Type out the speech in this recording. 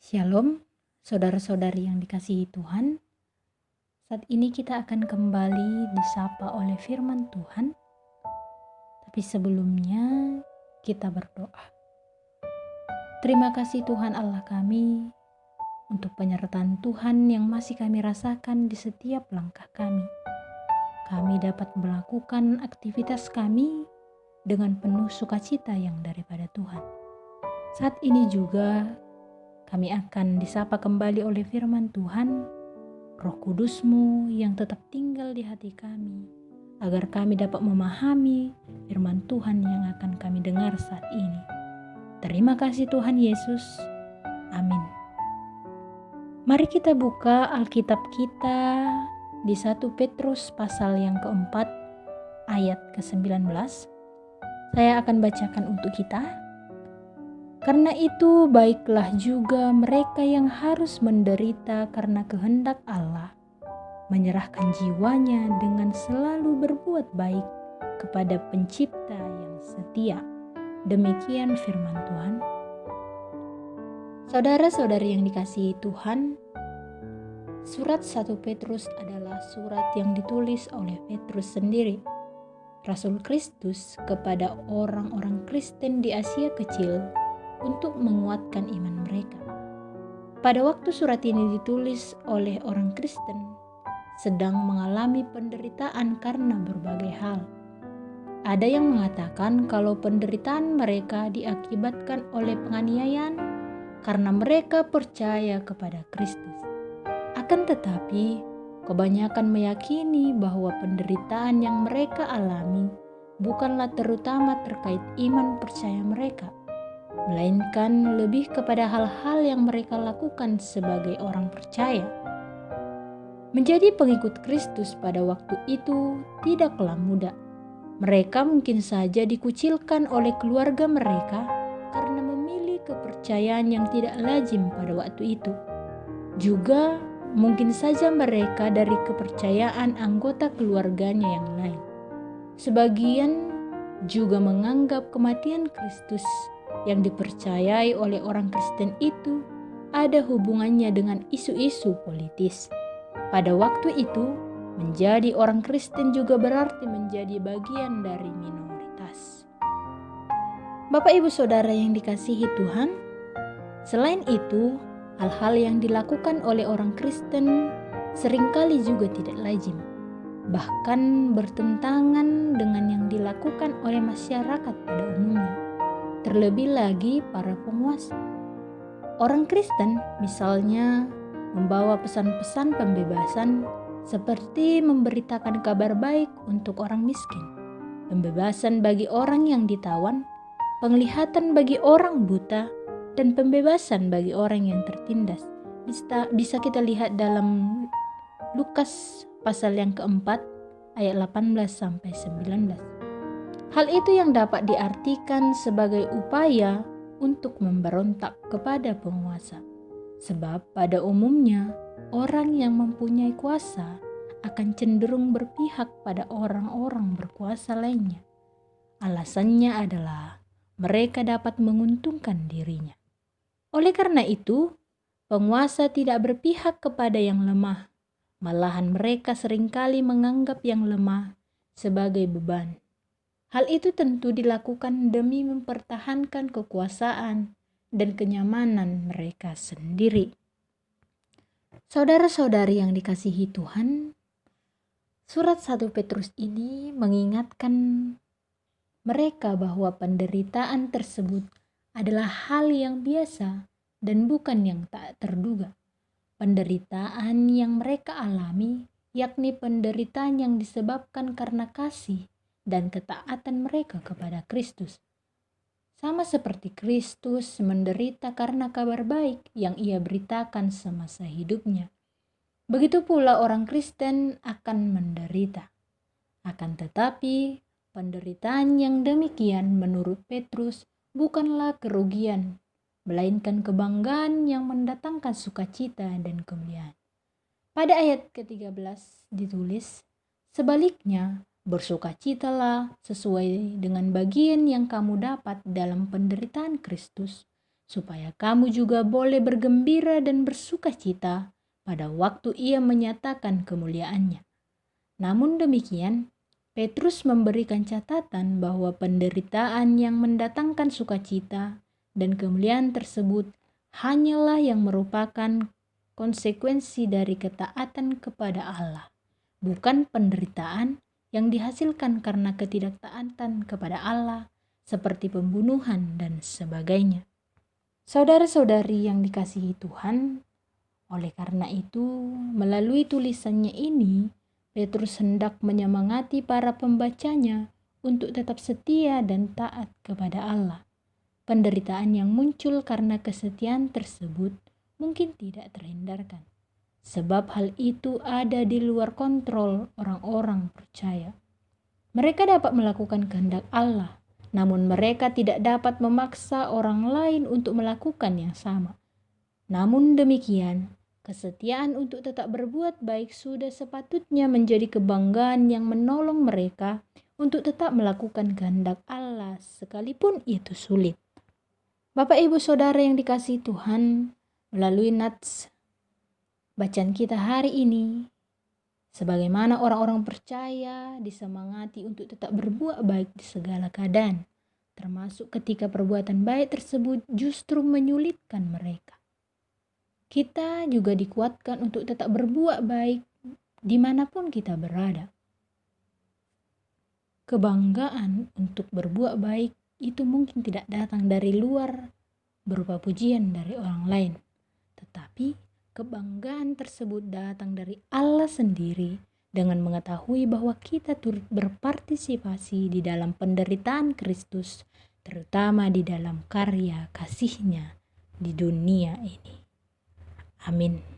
Shalom, saudara-saudari yang dikasihi Tuhan. Saat ini kita akan kembali disapa oleh firman Tuhan. Tapi sebelumnya kita berdoa. Terima kasih Tuhan Allah kami untuk penyertaan Tuhan yang masih kami rasakan di setiap langkah kami. Kami dapat melakukan aktivitas kami dengan penuh sukacita yang daripada Tuhan. Saat ini juga kami akan disapa kembali oleh firman Tuhan, Roh Kudus-Mu yang tetap tinggal di hati kami, agar kami dapat memahami firman Tuhan yang akan kami dengar saat ini. Terima kasih Tuhan Yesus. Amin. Mari kita buka Alkitab kita di 1 Petrus pasal yang keempat, ayat ke-19. Saya akan bacakan untuk kita. Karena itu baiklah juga mereka yang harus menderita karena kehendak Allah, menyerahkan jiwanya dengan selalu berbuat baik kepada Pencipta yang setia. Demikian firman Tuhan. Saudara-saudari yang dikasihi Tuhan, surat 1 Petrus adalah surat yang ditulis oleh Petrus sendiri, Rasul Kristus kepada orang-orang Kristen di Asia Kecil, untuk menguatkan iman mereka. Pada waktu surat ini ditulis oleh orang Kristen sedang mengalami penderitaan karena berbagai hal. Ada yang mengatakan kalau penderitaan mereka diakibatkan oleh penganiayaan karena mereka percaya kepada Kristus. Akan tetapi, kebanyakan meyakini bahwa penderitaan yang mereka alami bukanlah terutama terkait iman percaya mereka, melainkan lebih kepada hal-hal yang mereka lakukan sebagai orang percaya. Menjadi pengikut Kristus pada waktu itu tidaklah mudah. Mereka mungkin saja dikucilkan oleh keluarga mereka karena memilih kepercayaan yang tidak lazim pada waktu itu. Juga mungkin saja mereka dari kepercayaan anggota keluarganya yang lain. Sebagian juga menganggap kematian Kristus yang dipercayai oleh orang Kristen itu ada hubungannya dengan isu-isu politis. Pada waktu itu, menjadi orang Kristen juga berarti menjadi bagian dari minoritas. Bapak Ibu Saudara yang dikasihi Tuhan, selain itu, hal-hal yang dilakukan oleh orang Kristen seringkali juga tidak lazim, bahkan bertentangan dengan yang dilakukan oleh masyarakat pada umumnya. Terlebih lagi para penguasa. Orang Kristen misalnya membawa pesan-pesan pembebasan seperti memberitakan kabar baik untuk orang miskin, pembebasan bagi orang yang ditawan, penglihatan bagi orang buta, dan pembebasan bagi orang yang tertindas. Bisa kita lihat dalam Lukas pasal yang keempat ayat 18-19. Hal itu yang dapat diartikan sebagai upaya untuk memberontak kepada penguasa. Sebab pada umumnya, orang yang mempunyai kuasa akan cenderung berpihak pada orang-orang berkuasa lainnya. Alasannya adalah mereka dapat menguntungkan dirinya. Oleh karena itu, penguasa tidak berpihak kepada yang lemah. Malahan mereka seringkali menganggap yang lemah sebagai beban. Hal itu tentu dilakukan demi mempertahankan kekuasaan dan kenyamanan mereka sendiri. Saudara-saudari yang dikasihi Tuhan, surat 1 Petrus ini mengingatkan mereka bahwa penderitaan tersebut adalah hal yang biasa dan bukan yang tak terduga. Penderitaan yang mereka alami, yakni penderitaan yang disebabkan karena kasih dan ketaatan mereka kepada Kristus. Sama seperti Kristus menderita karena kabar baik yang ia beritakan semasa hidupnya. Begitu pula orang Kristen akan menderita. Akan tetapi, penderitaan yang demikian menurut Petrus bukanlah kerugian, melainkan kebanggaan yang mendatangkan sukacita dan kemuliaan. Pada ayat ke-13 ditulis, sebaliknya, bersukacitalah sesuai dengan bagian yang kamu dapat dalam penderitaan Kristus, supaya kamu juga boleh bergembira dan bersukacita pada waktu Ia menyatakan kemuliaannya. Namun demikian, Petrus memberikan catatan bahwa penderitaan yang mendatangkan sukacita dan kemuliaan tersebut hanyalah yang merupakan konsekuensi dari ketaatan kepada Allah, bukan penderitaan yang dihasilkan karena ketidaktaatan kepada Allah, seperti pembunuhan dan sebagainya. Saudara-saudari yang dikasihi Tuhan, oleh karena itu, melalui tulisannya ini, Petrus hendak menyemangati para pembacanya untuk tetap setia dan taat kepada Allah. Penderitaan yang muncul karena kesetiaan tersebut mungkin tidak terhindarkan, sebab hal itu ada di luar kontrol orang-orang percaya. Mereka dapat melakukan kehendak Allah, namun mereka tidak dapat memaksa orang lain untuk melakukan yang sama. Namun demikian, kesetiaan untuk tetap berbuat baik sudah sepatutnya menjadi kebanggaan yang menolong mereka untuk tetap melakukan kehendak Allah sekalipun itu sulit. Bapak Ibu Saudara yang dikasihi Tuhan, melalui nats bacaan kita hari ini, sebagaimana orang-orang percaya disemangati untuk tetap berbuat baik di segala keadaan, termasuk ketika perbuatan baik tersebut justru menyulitkan mereka. Kita juga dikuatkan untuk tetap berbuat baik dimanapun kita berada. Kebanggaan untuk berbuat baik itu mungkin tidak datang dari luar berupa pujian dari orang lain, tetapi kebanggaan tersebut datang dari Allah sendiri dengan mengetahui bahwa kita turut berpartisipasi di dalam penderitaan Kristus, terutama di dalam karya kasih-Nya di dunia ini. Amin.